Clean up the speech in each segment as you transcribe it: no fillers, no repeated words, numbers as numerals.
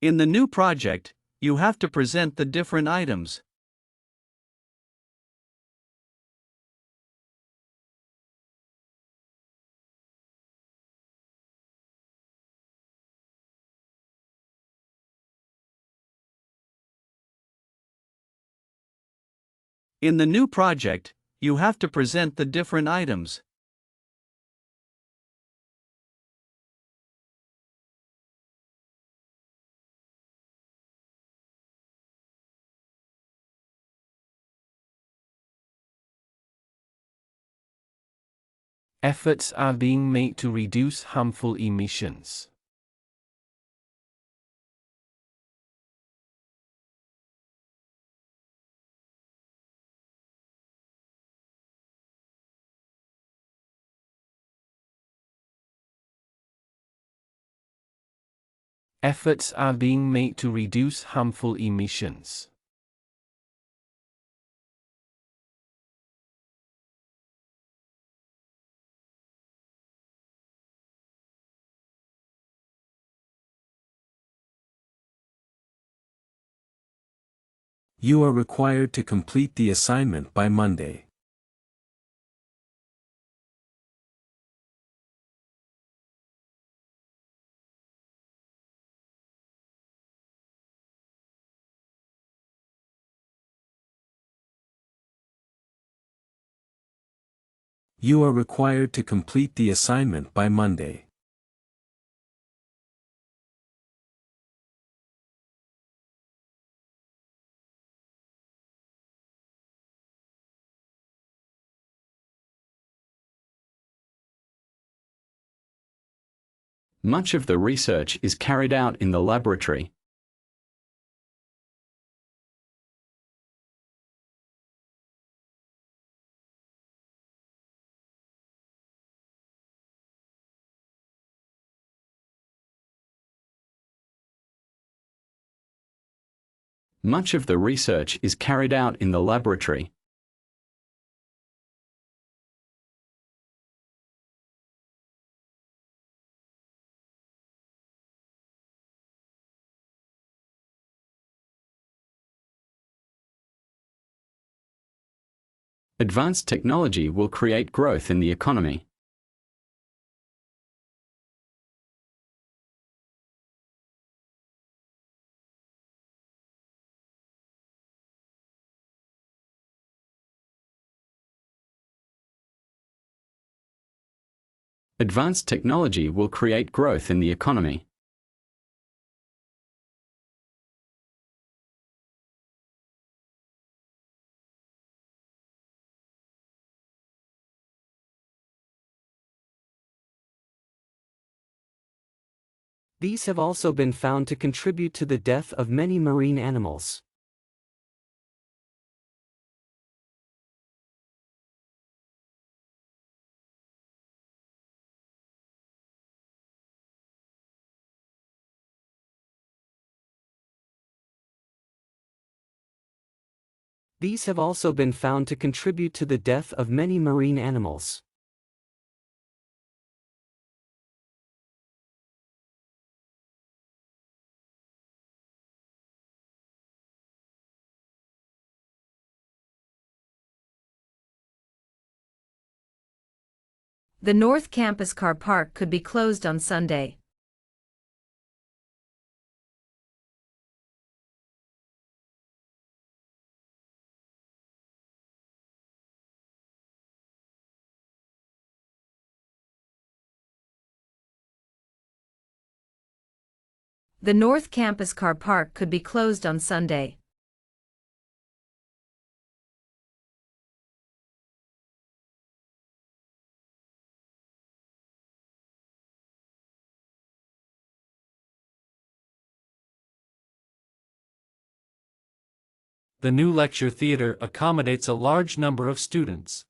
In the new project, you have to present the different items. In the new project, you have to present the different items. Efforts are being made to reduce harmful emissions. Efforts are being made to reduce harmful emissions. You are required to complete the assignment by Monday. You are required to complete the assignment by Monday. Much of the research is carried out in the laboratory. Much of the research is carried out in the laboratory. Advanced technology will create growth in the economy. Advanced technology will create growth in the economy. These have also been found to contribute to the death of many marine animals. These have also been found to contribute to the death of many marine animals. The North Campus car park could be closed on Sunday. The North Campus car park could be closed on Sunday. The new lecture theater accommodates a large number of students.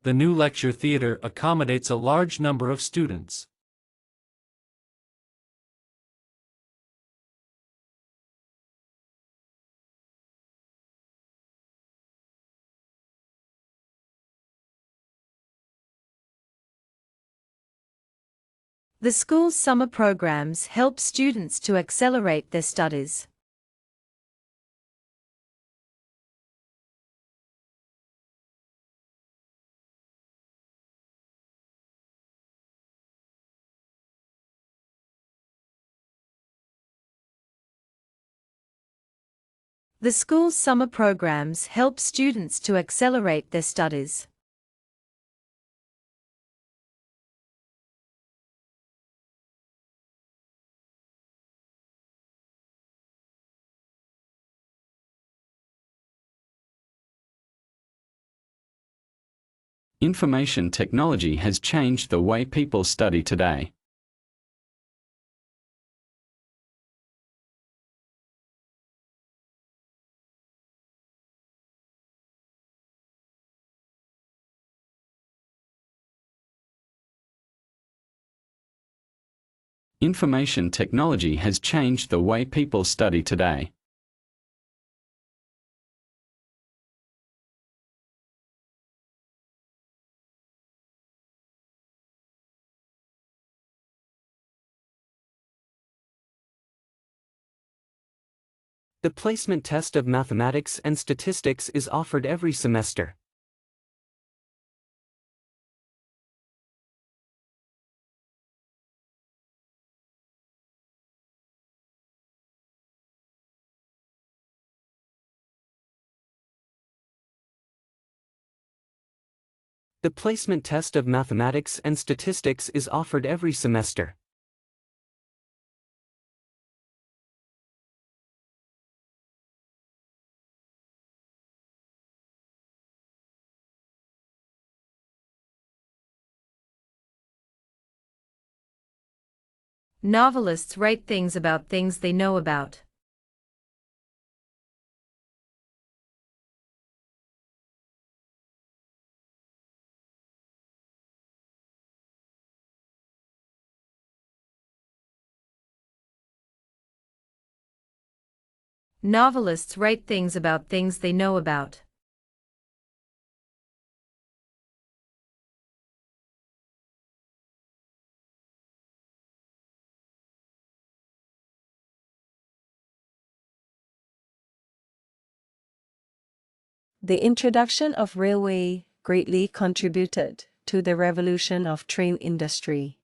The new lecture theater accommodates a large number of students. The school's summer programs help students to accelerate their studies. The school's summer programs help students to accelerate their studies. Information technology has changed the way people study today. Information technology has changed the way people study today. The placement test of mathematics and statistics is offered every semester. The placement test of mathematics and statistics is offered every semester. Novelists write things about things they know about. Novelists write things about things they know about. The introduction of railway greatly contributed to the revolution of train industry.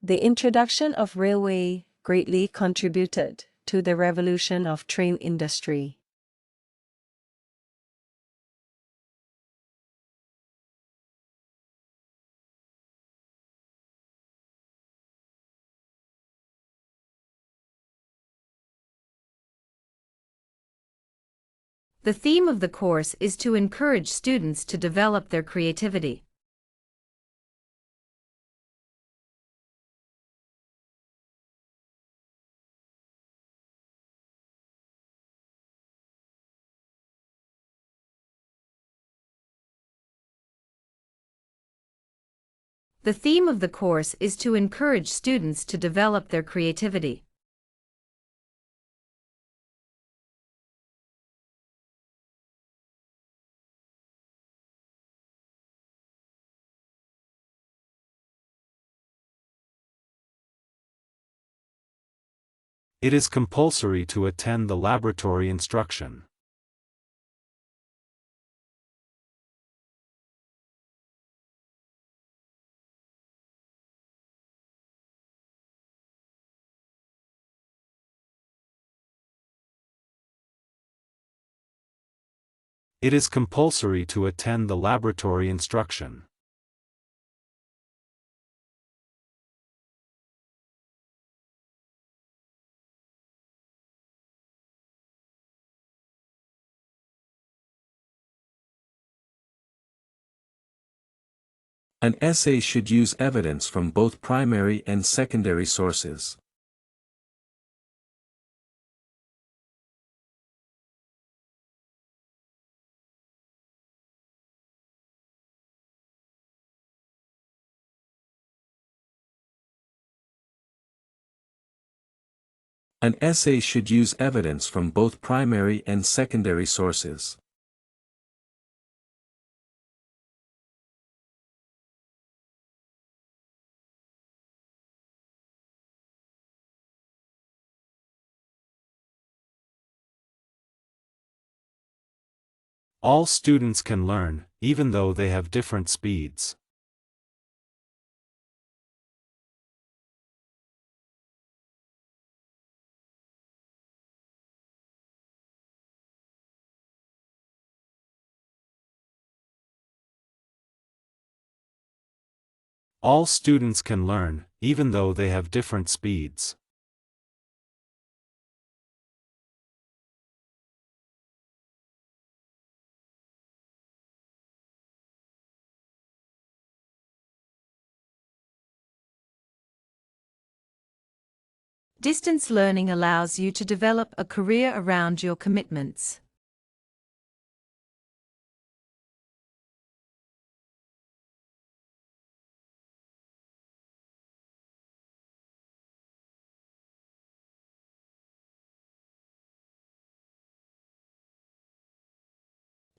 The introduction of railway greatly contributed to the revolution of train industry. The theme of the course is to encourage students to develop their creativity. The theme of the course is to encourage students to develop their creativity. It is compulsory to attend the laboratory instruction. It is compulsory to attend the laboratory instruction. An essay should use evidence from both primary and secondary sources. An essay should use evidence from both primary and secondary sources. All students can learn, even though they have different speeds. All students can learn, even though they have different speeds. Distance learning allows you to develop a career around your commitments.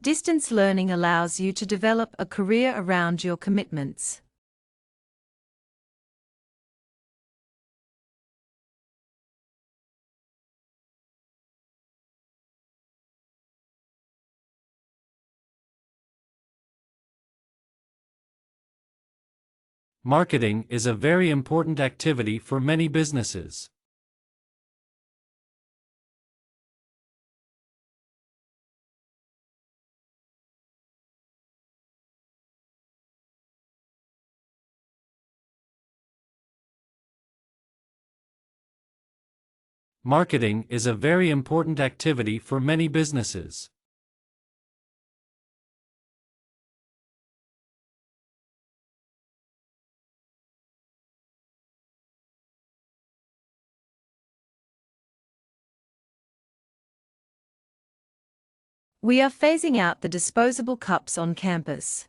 Distance learning allows you to develop a career around your commitments. Marketing is a very important activity for many businesses. Marketing is a very important activity for many businesses. We are phasing out the disposable cups on campus.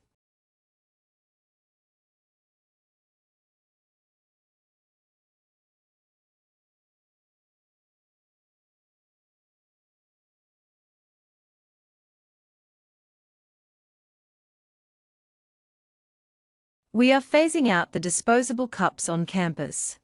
We are phasing out the disposable cups on campus.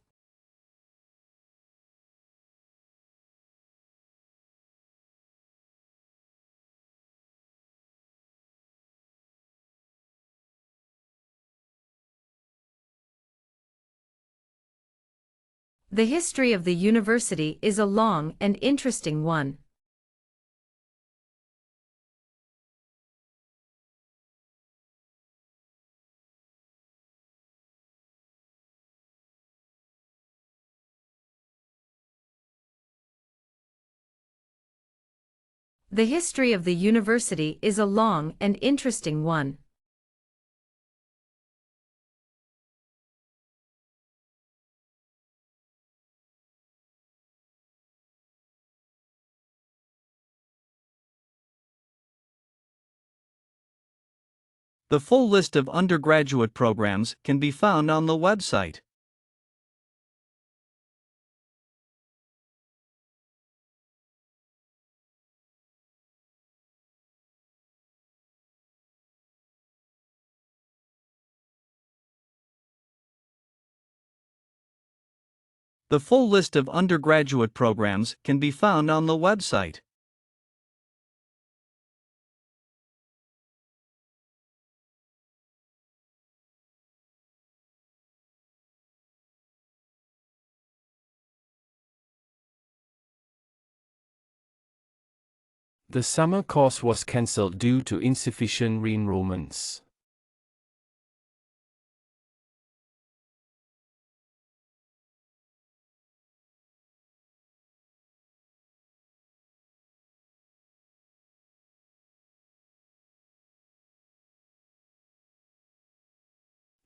The history of the university is a long and interesting one. The history of the university is a long and interesting one. The full list of undergraduate programs can be found on the website. The full list of undergraduate programs can be found on the website. The summer course was cancelled due to insufficient re-enrollments.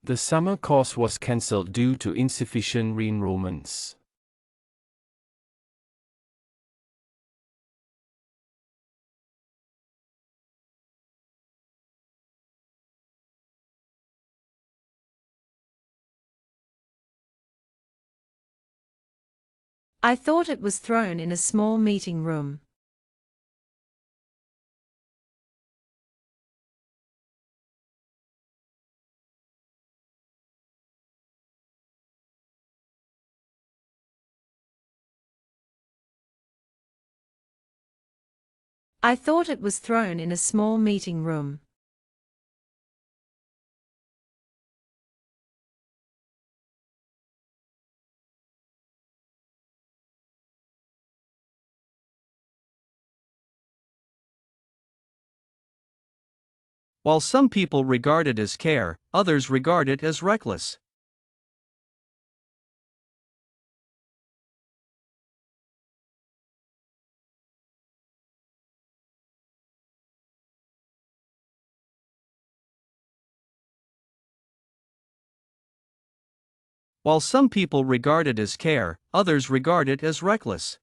The summer course was cancelled due to insufficient re-enrollments. I thought it was thrown in a small meeting room. I thought it was thrown in a small meeting room. While some people regard it as care, others regard it as reckless. While some people regard it as care, others regard it as reckless.